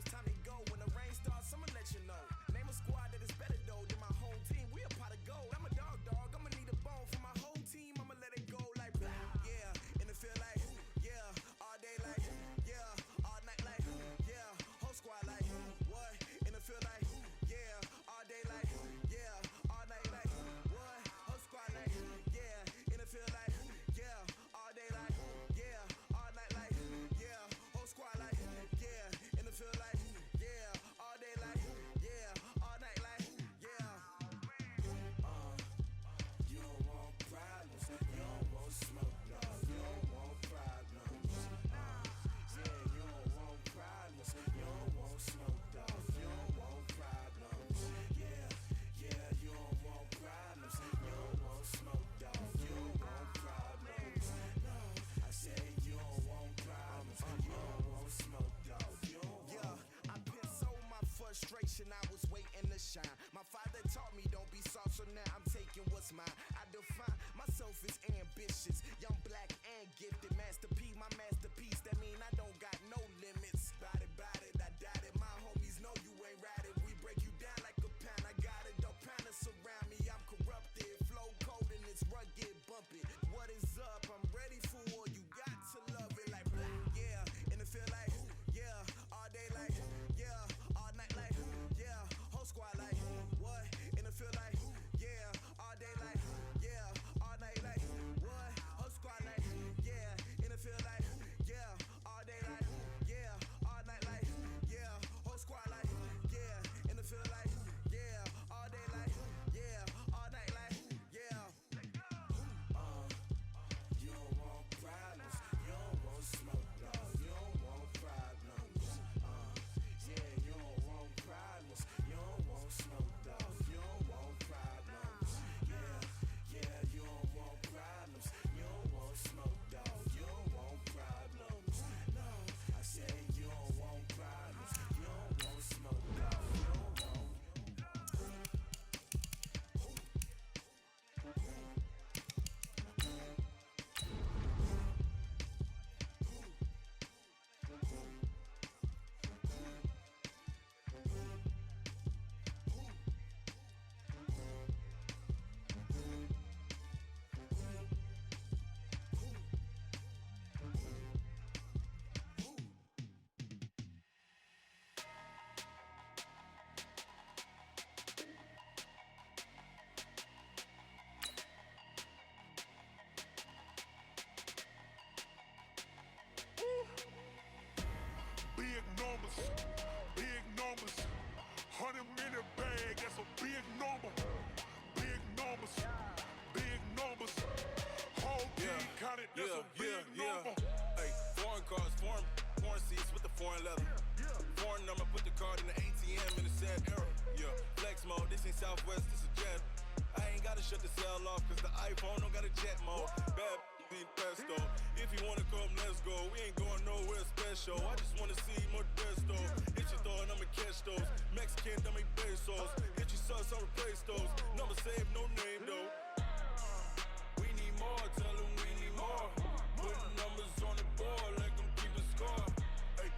it's time to go. When the rain starts, I'ma let you know. Name a squad that is better though than my home team. We a pot of gold. I'm a dog. I'ma need a bone for my whole team. I'ma let it go like blah. Yeah, and it feel like yeah, all day like yeah, all night like yeah, whole squad like what? And it feel like yeah, all day like yeah, all night like what? Whole squad like yeah, and it feel like yeah, all day like yeah, all night like yeah, whole squad like yeah, and it feel like yeah, all day like yeah, all night like yeah. You don't want problems, you don't want smoke, dog. You don't want problems. Yeah, you don't want problems, you don't want smoke, dog. You don't want problems. Yeah, you don't want problems, you don't want smoke, dog. You don't want problems. No, I said you don't want problems, you don't want smoke, dog. You don't want. I been so my frustration, I was waiting to shine. My father taught me don't be soft, so now I'm taking what's mine. I define myself as ambitious, young, black, and gifted. Master P, my masterpiece, that mean I don't got no limits. Bout it, I doubt it. My homies know you ain't ride it. We break you down like a pound. I got it, don't pound to surround me. I'm corrupted, flow cold and it's rugged, bump it. What is up? I'm ready for war. You got to love it like blah. Yeah, and it feel like yeah, all day like yeah, all night like yeah, whole squad like what? And it feel like yeah, all day like yeah, all night like what? Whole squad like yeah, and it feel like yeah, all day like yeah, all night like yeah, whole squad like yeah, and it feel like yeah, all day like yeah, all night like yeah. You don't want problems, you don't want smoke, dog. You don't want problems. Yeah, you don't want problems, you don't want smoke, dog. You don't want problems. Yeah, you don't want problems, you don't want smoke, dog. You don't want problems. No, I said you don't want problems, you don't want smoke, dog. You don't want. Big numbers, 100-minute bag, that's a big number. Big numbers, whole team counted, that's a big number. Hey, foreign cars, foreign seats with the foreign leather. Foreign number, put the card in the ATM in the sad era. Yeah, flex mode, this ain't Southwest, this a jet. I ain't gotta shut the cell off, cause the iPhone don't got a jet mode. Bad need pesto. If you wanna come, let's go. We ain't going nowhere special. I just wanna see more Desto. Hit your thought, I'ma catch those. Mexican, dummy pesos. Hit your sauce, I'll replace those. Number saved, no name though. We need more, tell them we need more. Putting numbers on the board like I'm keeping score. Hey,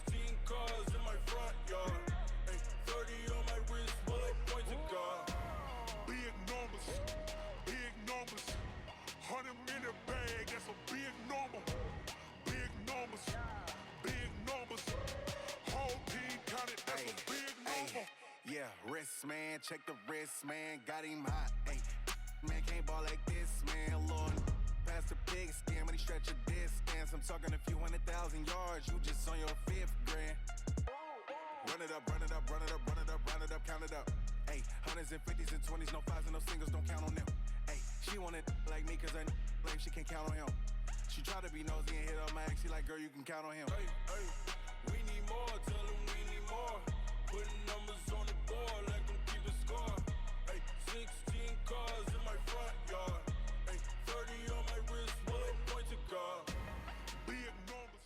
16 cars in my front yard. Hey, 30 on my wrist, bullet point to God. Big numbers, 100-minute bag, that's a big number. Big numbers, whole team counted, that's a big number. Yeah, wrist man, check the wrist man, got him hot. Ay, man can't ball like this, man. Lord, past the pig skin, but he stretch a distance. I'm talking a few 100,000 yards, you just on your 5th grand. Run it up, count it up. Ay, hundreds and 50s and 20s, no 5s and no singles, don't count on them. Ay, she want it like me, cause her like she can't count on him. She try to be nosy and hit up my ex, she like, girl, you can count on him. Hey, we need more, tell them we need more. Putting numbers on the board like I'm keeping score. Hey, 16 cars in my front yard. Hey, 30 on my wrist, bullet point to God. Big numbers.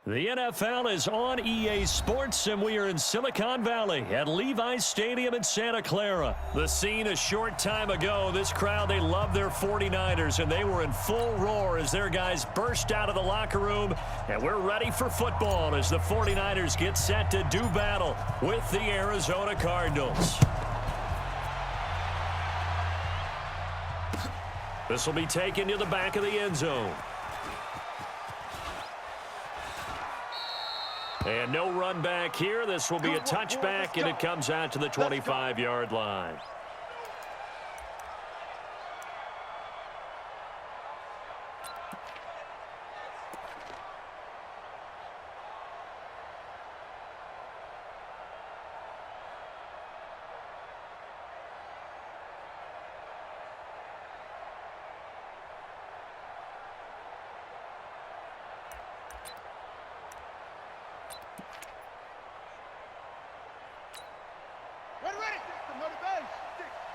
The NFL is on EA Sports, and we are in Silicon Valley at Levi's Stadium in Santa Clara. The scene a short time ago, this crowd, they love their 49ers, and they were in full roar as their guys burst out of the locker room, and we're ready for football as the 49ers get set to do battle with the Arizona Cardinals. This will be taken to the back of the end zone. And no run back here. This will be a touchback, and it comes out to the 25-yard line.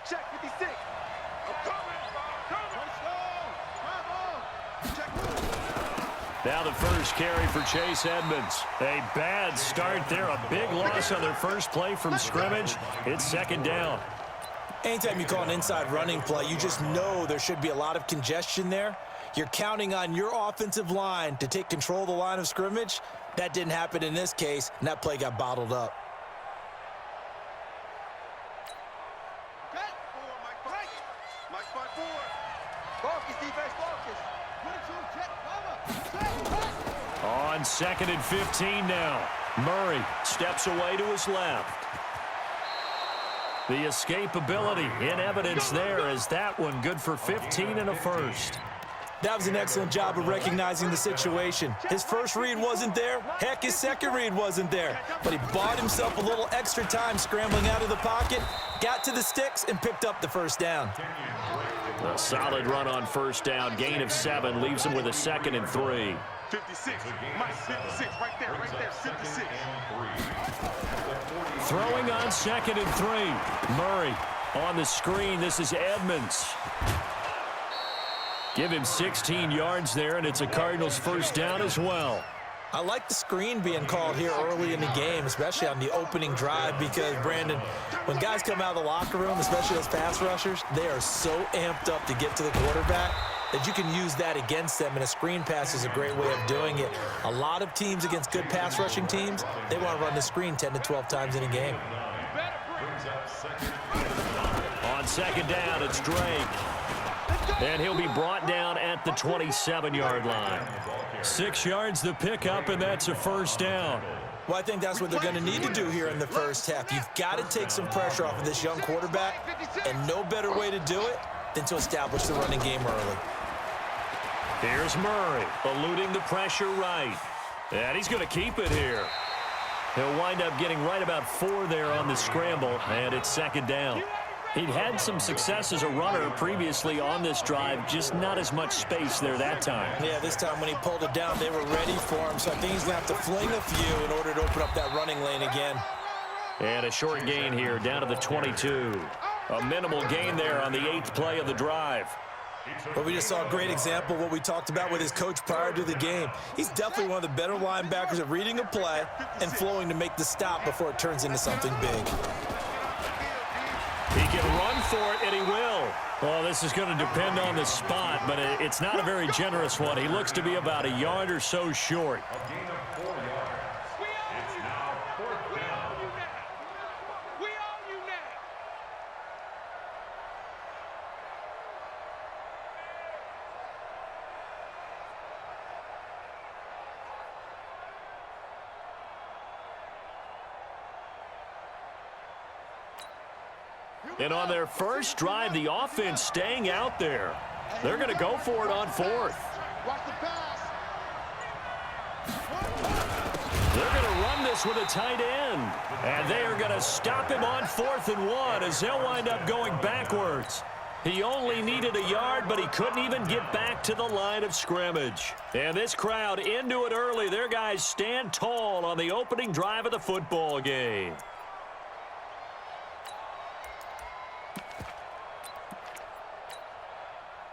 Check 56. I'm coming. Now the first carry for Chase Edmonds. A bad start there. A big loss on their first play from scrimmage. It's second down. Anytime you call an inside running play, you just know there should be a lot of congestion there. You're counting on your offensive line to take control of the line of scrimmage. That didn't happen in this case, and that play got bottled up. On 2nd and 15 now. Murray steps away to his left. The escapability in evidence there as that one good for 15 and a first. That was an excellent job of recognizing the situation. His first read wasn't there. Heck, his second read wasn't there. But he bought himself a little extra time scrambling out of the pocket, got to the sticks, and picked up the first down. A solid run on first down. Gain of 7 leaves him with a 2nd and 3. 56. Mike, 56. Right there. 56. Throwing on 2nd and 3. Murray on the screen. This is Edmonds. Give him 16 yards there, and it's a Cardinals first down as well. I like the screen being called here early in the game, especially on the opening drive, because, Brandon, when guys come out of the locker room, especially as pass rushers, they are so amped up to get to the quarterback that you can use that against them, and a screen pass is a great way of doing it. A lot of teams against good pass rushing teams, they want to run the screen 10 to 12 times in a game. On second down, it's Drake. And he'll be brought down at the 27-yard line. 6 yards the pickup, and that's a first down. Well, I think that's what they're going to need to do here in the first half. You've got to take some pressure off of this young quarterback, and no better way to do it than to establish the running game early. Here's Murray, eluding the pressure right. And he's going to keep it here. He'll wind up getting right about 4 there on the scramble, and it's second down. He'd had some success as a runner previously on this drive, just not as much space there that time. Yeah, this time when he pulled it down, they were ready for him, so I think he's going to have to fling a few in order to open up that running lane again. And a short gain here, down to the 22. A minimal gain there on the 8th play of the drive. But we just saw a great example of what we talked about with his coach prior to the game. He's definitely one of the better linebackers at reading a play and flowing to make the stop before it turns into something big. He can run for it, and he will. Well, this is going to depend on the spot, but it's not a very generous one. He looks to be about a yard or so short. And on their first drive, the offense staying out there. They're going to go for it on 4th. They're going to run this with a tight end. And they are going to stop him on 4th and 1 as they'll wind up going backwards. He only needed a yard, but he couldn't even get back to the line of scrimmage. And this crowd into it early. Their guys stand tall on the opening drive of the football game.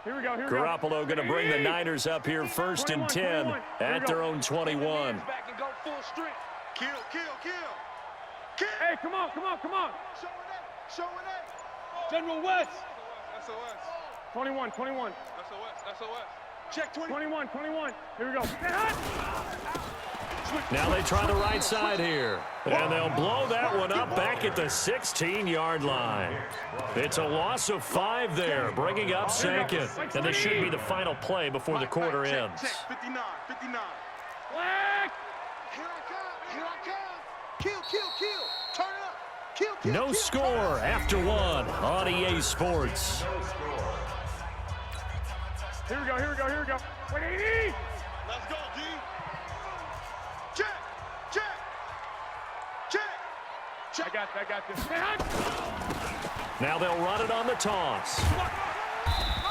Here we go. Garoppolo going to bring the Niners up here 1st and 10 at their own 21. Back and go full strength. Kill. Hey, come on. Show it. General West. SOS. 21. SOS. Check 20. 21. Here we go. Now they try the right side here. And they'll blow that one up back at the 16-yard line. It's a loss of 5 there, bringing up 2nd. And this should be the final play before the quarter ends. 59. Black. Here I come. Kill. Turn it up. Kill. No score after 1 on EA Sports. Here we go. 180. Let's go, D. Check. I got this. Now they'll run it on the toss.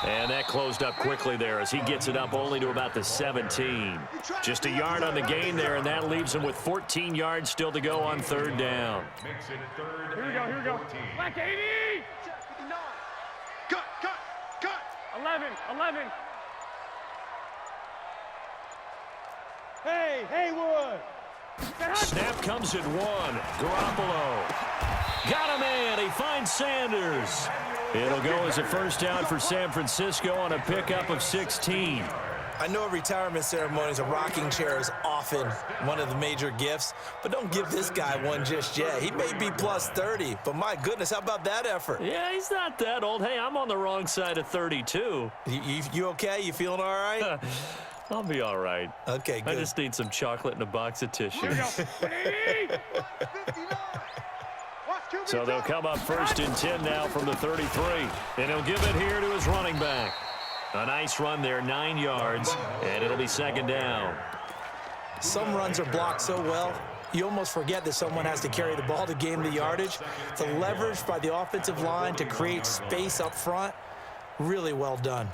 And that closed up quickly there as he gets it up only to about the 17. Just a yard on the gain there, and that leaves him with 14 yards still to go on 3rd down. Here we go. Black 80. 59. Cut. 11. Hey, Haywood. Snap comes at 1. Garoppolo. Got a man. He finds Sanders. It'll go as a 1st down for San Francisco on a pickup of 16. I know at retirement ceremonies, a rocking chair is often one of the major gifts, but don't give this guy one just yet. He may be plus 30, but my goodness, how about that effort? Yeah, he's not that old. Hey, I'm on the wrong side of 32. You okay? You feeling all right? I'll be all right. Okay, good. I just need some chocolate and a box of tissue. Here we go. 59. So they'll come up 1st and 10 now from the 33. And he'll give it here to his running back. A nice run there, 9 yards, and it'll be 2nd down. Some runs are blocked so well, you almost forget that someone has to carry the ball to gain the yardage. The leverage by the offensive line to create space up front, really well done.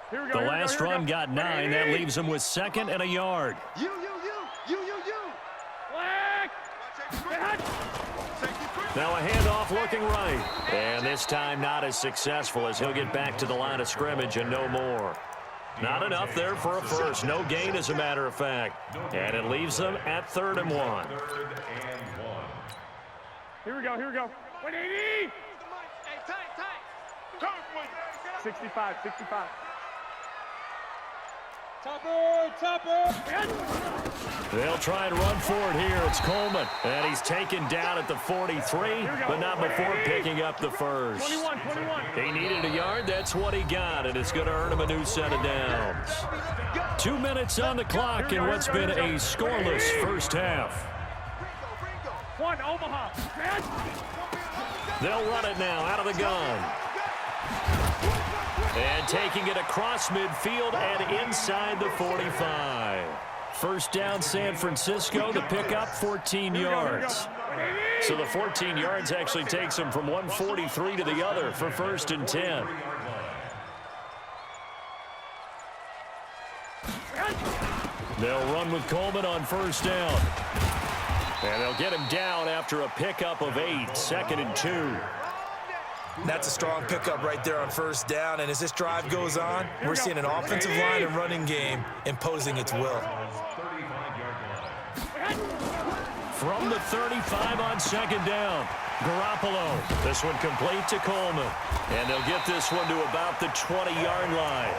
Here we go. The last run got 9. That leaves him with 2nd and a yard. You. Black. Now a handoff looking right. And this time not as successful as he'll get back to the line of scrimmage and no more. Not enough there for a first. No gain, as a matter of fact. And it leaves them at 3rd and 1. Here we go. 180. 65. Topper. They'll try and run for it here. It's Coleman. And he's taken down at the 43, but not before picking up the first. 21. He needed a yard. That's what he got, and it's going to earn him a new set of downs. 2 minutes on the clock in what's been a scoreless first half. One, Omaha. They'll run it now out of the gun. And taking it across midfield and inside the 45. 1st down San Francisco to pick up 14 yards. So the 14 yards actually takes them from 143 to the other for 1st and 10. They'll run with Coleman on 1st down. And they'll get him down after a pickup of 8, 2nd and 2. That's a strong pickup right there on 1st down, and as this drive goes on, we're seeing an offensive line and running game imposing its will. From the 35 on 2nd down, Garoppolo. This one complete to Coleman. And they'll get this one to about the 20-yard line.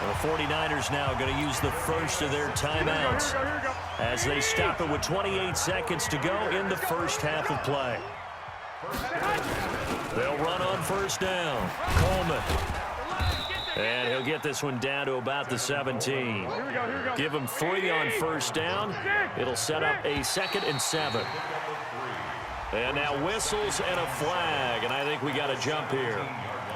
The 49ers now going to use the first of their timeouts as they stop it with 28 seconds to go in the first half of play. They'll run on 1st down. Coleman. And he'll get this one down to about the 17. Give him 3 on 1st down. It'll set up a 2nd and 7. And now whistles and a flag, and I think we got a jump here.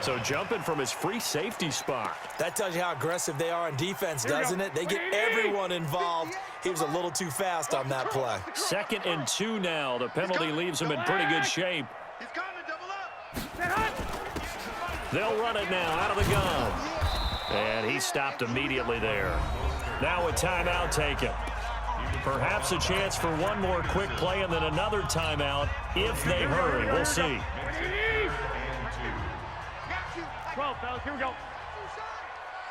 So jumping from his free safety spot. That tells you how aggressive they are on defense, doesn't it? They get everyone involved. He was a little too fast on that play. 2nd and 2 now. The penalty leaves him in pretty good shape. He's coming, double up. They'll run it now out of the gun. And he stopped immediately there. Now a timeout taken. Perhaps a chance for one more quick play and then another timeout if they hurry. We'll see. 12, fellas, here we go.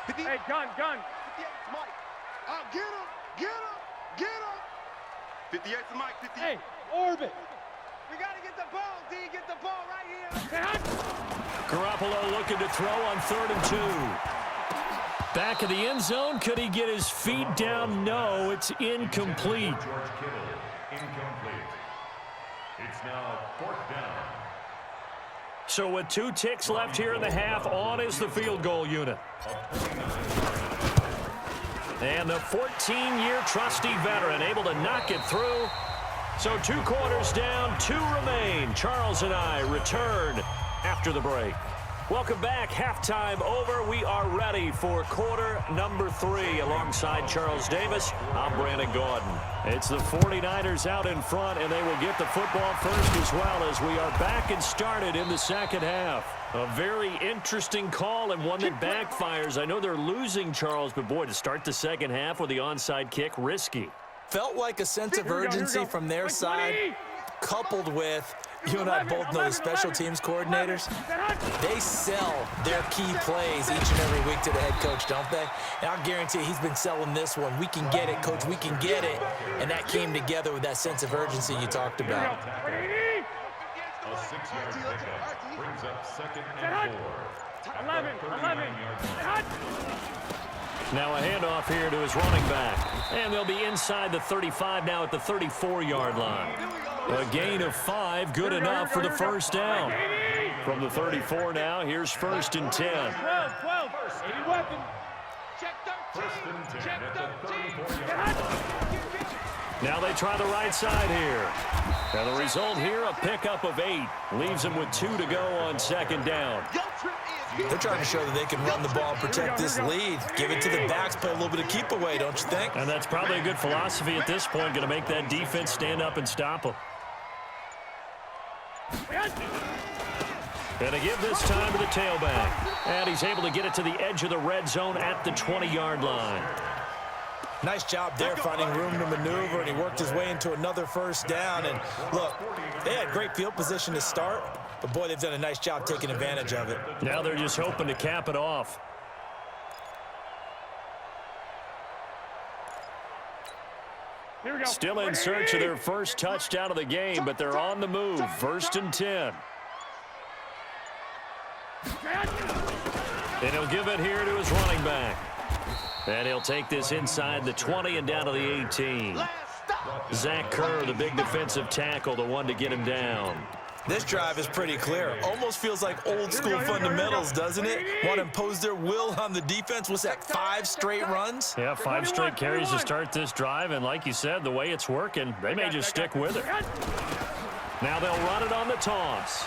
Hey, gun. 58's Mike. Get him. Get him. Get him. 58's Mike. 58. Hey, orbit. We got to get the ball, D. Get the ball right here. Say hut. Garoppolo looking to throw on 3rd and 2. Back of the end zone. Could he get his feet down? No, it's incomplete. George Kittle, incomplete. It's now 4th down. So with 2 ticks left here in the half, on is the field goal unit. And the 14-year trusty veteran able to knock it through. So 2 quarters down, 2 remain. Charles and I return after the break. Welcome back. Halftime over. We are ready for quarter number 3. Alongside Charles Davis, I'm Brandon Gordon. It's the 49ers out in front, and they will get the football first as well as we are back and started in the second half. A very interesting call and one that backfires. I know they're losing, Charles, but boy, to start the second half with the onside kick, risky. Felt like a sense of urgency from their side, coupled with, you and I both know the special teams coordinators, they sell their key plays each and every week to the head coach, don't they? And I'll guarantee you he's been selling this one. We can get it, coach, we can get it. And that came together with that sense of urgency you talked about. A 6-yard pickup brings up 2nd and 4. 11. Now a handoff here to his running back. And they'll be inside the 35 now at the 34-yard line. A gain of 5, good enough for the first down. From the 34 now, here's 1st and 10. 12. 80 weapon. Check 13. 1st and 10 Check at the 13. 34-yard line. Now they try the right side here. And the result here, a pickup of 8. Leaves them with 2 to go on 2nd down. They're trying to show that they can run the ball and protect this lead. Give it to the backs, play a little bit of keep away, don't you think? And that's probably a good philosophy at this point, going to make that defense stand up and stop them. And to give this time to the tailback. And he's able to get it to the edge of the red zone at the 20-yard line. Nice job there finding room to maneuver, and he worked his way into another first down. And look, they had great field position to start, but boy, they've done a nice job taking advantage of it. Now they're just hoping to cap it off. Still in search of their first touchdown of the game, but they're on the move. 1st and 10. And he'll give it here to his running back. And he'll take this inside the 20 and down to the 18. Zach Kerr, the big defensive tackle, the one to get him down. This drive is pretty clear. Almost feels like old school fundamentals, doesn't it? Want to impose their will on the defense. What's that, 5 straight runs? Yeah, 5 straight carries to start this drive. And like you said, the way it's working, they may just stick with it. Now they'll run it on the toss.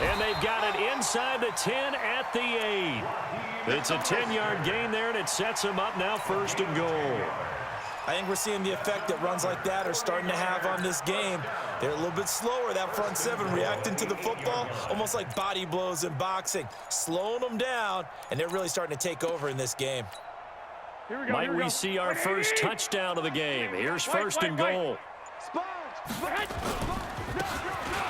And they've got it inside the 10 at the 8. It's a 10-yard gain there, and it sets them up now 1st and goal. I think we're seeing the effect that runs like that are starting to have on this game. They're a little bit slower, that front 7, reacting to the football, almost like body blows in boxing, slowing them down, and they're really starting to take over in this game. Might we see our first touchdown of the game? Here's 1st and goal.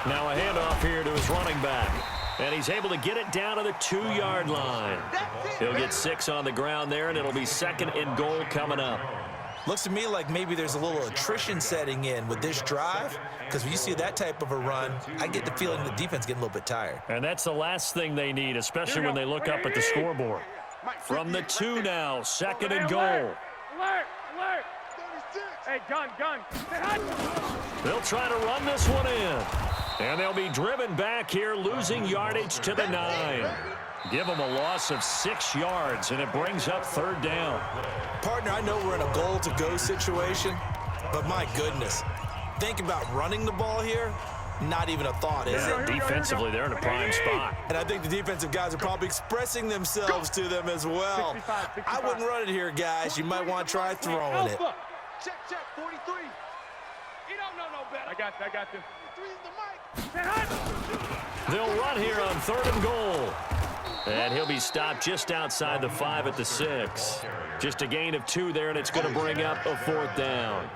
Now a handoff here to his running back. And he's able to get it down to the 2-yard line. He'll get 6 on the ground there, and it'll be 2nd and goal coming up. Looks to me like maybe there's a little attrition setting in with this drive, because when you see that type of a run, I get the feeling the defense getting a little bit tired. And that's the last thing they need, especially when they look up at the scoreboard. From the 2 now, 2nd and goal. Alert! Hey, gun. They'll try to run this one in. And they'll be driven back here, losing yardage to the 9. Give them a loss of 6 yards, and it brings up 3rd down. Partner, I know we're in a goal-to-go situation, but my goodness, think about running the ball here. Not even a thought, is it? Defensively, they're in a prime spot. And I think the defensive guys are probably expressing themselves to them as well. 65. I wouldn't run it here, guys. You might want to try throwing it. Check, 43. He don't know no better. I got you. 43's the mic. They'll run here on 3rd and goal. And he'll be stopped just outside the 5 at the 6. Just a gain of 2 there, and it's going to bring up a 4th down.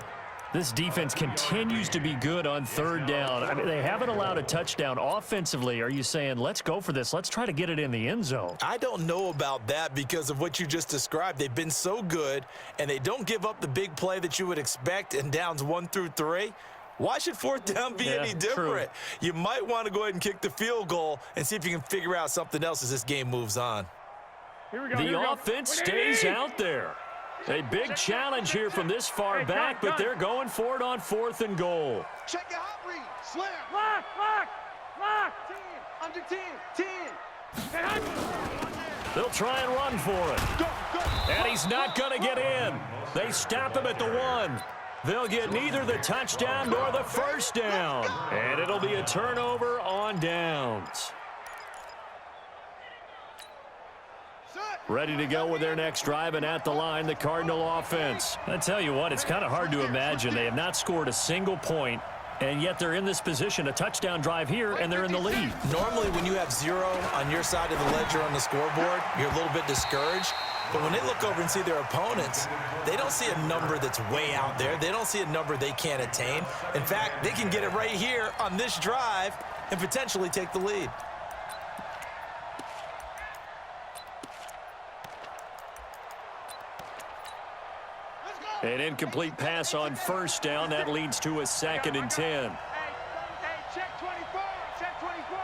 This defense continues to be good on third down. I mean, they haven't allowed a touchdown offensively. Are you saying, let's go for this? Let's try to get it in the end zone. I don't know about that because of what you just described. They've been so good, and they don't give up the big play that you would expect in downs 1 through 3. Why should fourth down be any different? True. You might want to go ahead and kick the field goal and see if you can figure out something else as this game moves on. Here we go. The offense stays out there. A big challenge here from this far back, but they're going for it on 4th and goal. Check your hot read. Slam. Lock, lock, lock. 10, under 10, 10. They'll try and run for it. Go, go. And he's not going to get in. They stop him at the 1. They'll get neither the touchdown nor the first down. And it'll be a turnover on downs. Ready to go with their next drive, and at the line, the Cardinal offense. I tell you what, it's kind of hard to imagine. They have not scored a single point, and yet they're in this position, a touchdown drive here, and they're in the lead. Normally, when you have 0 on your side of the ledger on the scoreboard, you're a little bit discouraged. But when they look over and see their opponents, they don't see a number that's way out there. They don't see a number they can't attain. In fact, they can get it right here on this drive and potentially take the lead. An incomplete pass on first down. That leads to a 2nd and 10. Hey, check 24. Check 24.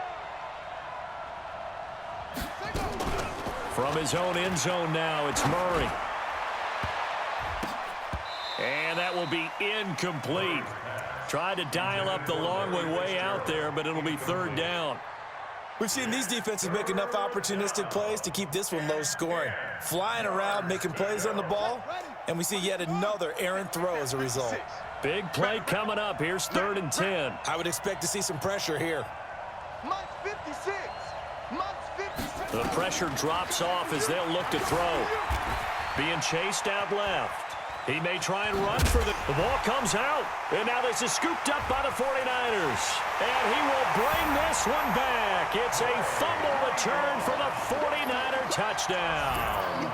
From his own end zone now, it's Murray. And that will be incomplete. Tried to dial up the long way out there, but it'll be 3rd down. We've seen these defenses make enough opportunistic plays to keep this one low scoring. Flying around, making plays on the ball, and we see yet another errant throw as a result. Big play coming up. Here's 3rd and 10. I would expect to see some pressure here. Mike's 56. Mike's 56. The pressure drops off as they'll look to throw. Being chased out left. He may try and run for the ball comes out. And now this is scooped up by the 49ers. And he will bring this one back. It's a fumble return for the 49er touchdown.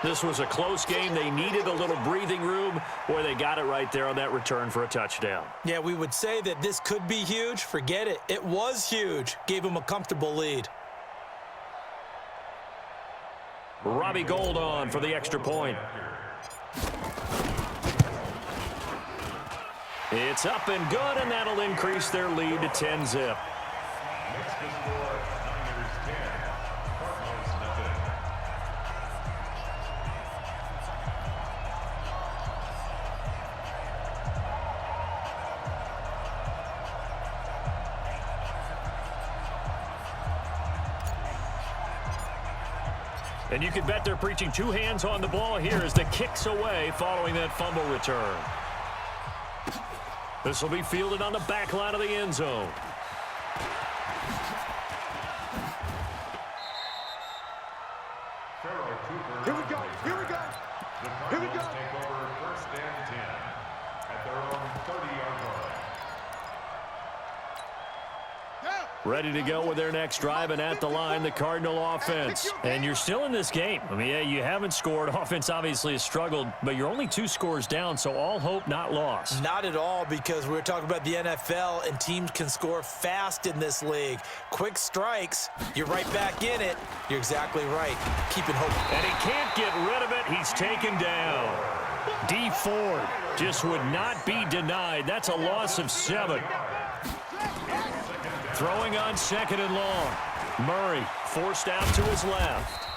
This was a close game. They needed a little breathing room. Boy, they got it right there on that return for a touchdown. Yeah, we would say that this could be huge. Forget it. It was huge. Gave him a comfortable lead. Robbie Gould on for the extra point. It's up and good, and that'll increase their lead to 10-zip. Next to score, Niners 10, Cardinals nothing. And you can bet they're preaching 2 hands on the ball here as the kick's away following that fumble return. This will be fielded on the back line of the end zone. Here we go. Here we go. The Cardinals take over 1st and 10 at their own 30-yard line. Ready to go with their next drive, and at the line, the Cardinal offense. And you're still in this game. I mean, yeah, you haven't scored. Offense obviously has struggled, but you're only 2 scores down, so all hope not lost. Not at all, because we're talking about the NFL, and teams can score fast in this league. Quick strikes, you're right back in it. You're exactly right. Keeping hope. And he can't get rid of it. He's taken down. D Ford just would not be denied. That's a loss of 7. Throwing on 2nd and long. Murray forced out to his left.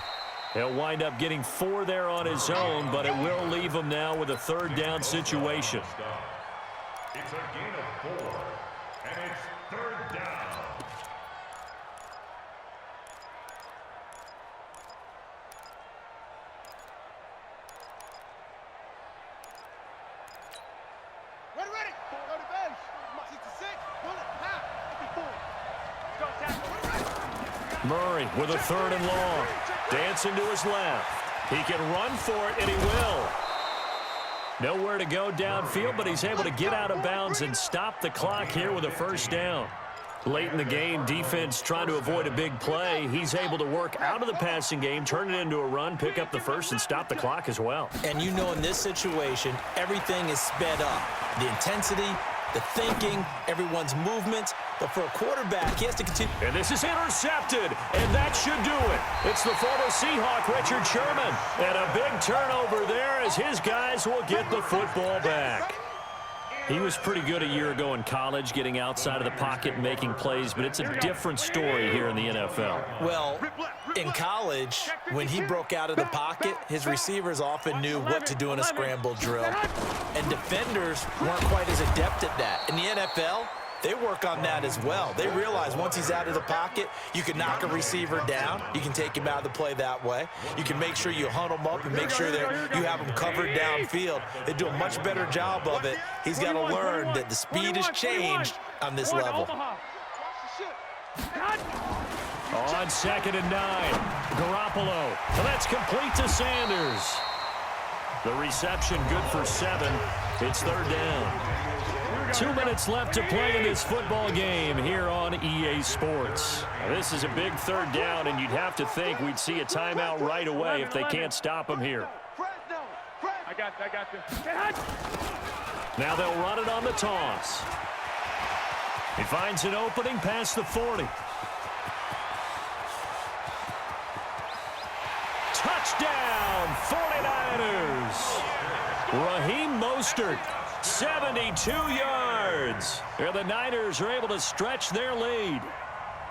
He'll wind up getting 4 there on his own, but it will leave him now with a 3rd down situation. It's a gain of 4, and it's 3rd down. Ready. Go to base. 66. Pull it. Now. 54. Murray with a 3rd and long. Dancing to his left. He can run for it, and he will. Nowhere to go downfield, but he's able to get out of bounds and stop the clock here with a 1st down. Late in the game, defense trying to avoid a big play. He's able to work out of the passing game, turn it into a run, pick up the first, and stop the clock as well. And you know in this situation, everything is sped up. The intensity, the thinking, everyone's movements. But for a quarterback, he has to continue. And this is intercepted, and that should do it. It's the former Seahawk, Richard Sherman. And a big turnover there as his guys will get the football back. He was pretty good a year ago in college, getting outside of the pocket and making plays, but it's a different story here in the NFL. Well, in college, when he broke out of the pocket, his receivers often knew what to do in a scramble drill. And defenders weren't quite as adept at that. In the NFL, they work on that as well. They realize once he's out of the pocket, you can knock a receiver down. You can take him out of the play that way. You can make sure you hunt him up and make sure that you have him covered downfield. They do a much better job of it. He's got to learn that the speed has changed on this level. On 2nd and 9, Garoppolo. Well, that's complete to Sanders. The reception good for 7. It's 3rd down. 2 minutes left to play in this football game here on EA Sports. This is a big 3rd down, and you'd have to think we'd see a timeout right away if they can't stop him here. I got this. Now they'll run it on the toss. He finds an opening past the 40. Touchdown, 49ers. Raheem Mostert, 72 yards. And the Niners are able to stretch their lead.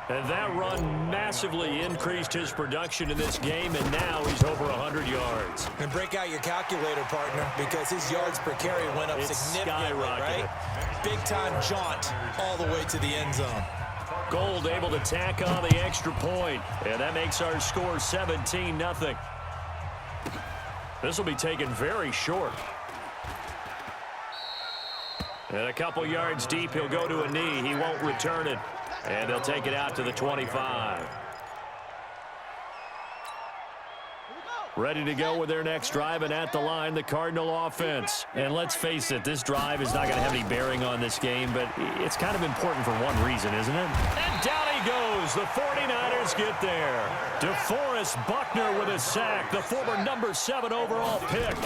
And that run massively increased his production in this game, and now he's over 100 yards. And break out your calculator, partner, because his yards per carry went up significantly, right? Big-time jaunt all the way to the end zone. Gold able to tack on the extra point, and that makes our score 17-0. This will be taken very short. And a couple yards deep, he'll go to a knee. He won't return it. And they'll take it out to the 25. Ready to go with their next drive, and at the line, the Cardinal offense. And let's face it, this drive is not going to have any bearing on this game, but it's kind of important for one reason, isn't it? And down he goes. The 49ers get there. DeForest Buckner with a sack, the former number 7 overall pick.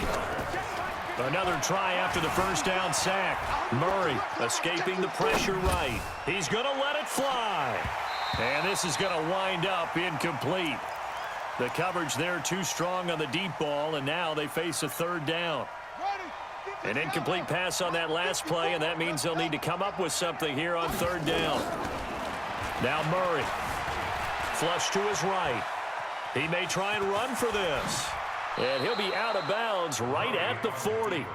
Another try after the first down sack. Murray escaping the pressure right. He's going to let it fly. And this is going to wind up incomplete. The coverage there too strong on the deep ball, and now they face a 3rd down. An incomplete pass on that last play, and that means they'll need to come up with something here on 3rd down. Now Murray. Flush to his right. He may try and run for this. And he'll be out of bounds right at the 40.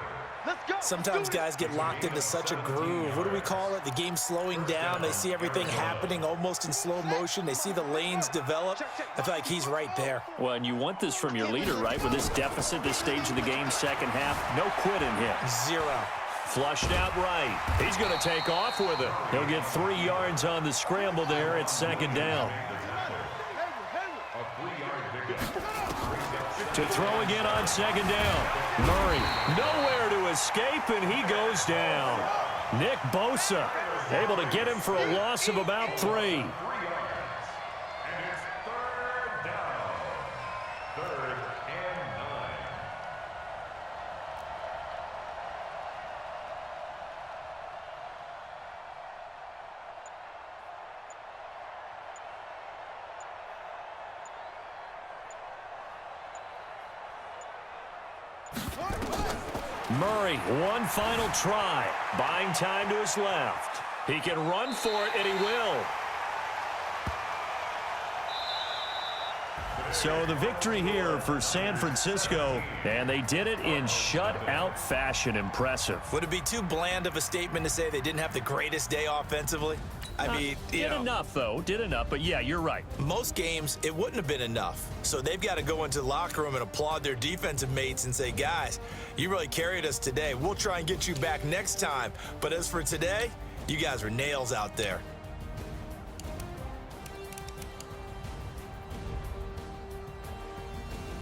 Sometimes guys get locked into such a groove. What do we call it? The game slowing down. They see everything happening almost in slow motion. They see the lanes develop. I feel like he's right there. Well, and you want this from your leader, right? With this deficit, this stage of the game, second half, no quitting him. 0. Flushed out right. He's going to take off with it. He'll get 3 yards on the scramble there at 2nd down. To throw again on 2nd down. Murray nowhere to escape, and he goes down. Nick Bosa able to get him for a loss of about 3. And it's 3rd down. 3rd and 9. Murray, one final try. Buying time to his left. He can run for it, and he will. So the victory here for San Francisco, and they did it in shutout fashion. Impressive. Would it be too bland of a statement to say they didn't have the greatest day offensively? I mean, did enough, though. Did enough, but yeah, you're right. Most games, it wouldn't have been enough. So they've got to go into the locker room and applaud their defensive mates and say, guys, you really carried us today. We'll try and get you back next time. But as for today, you guys were nails out there.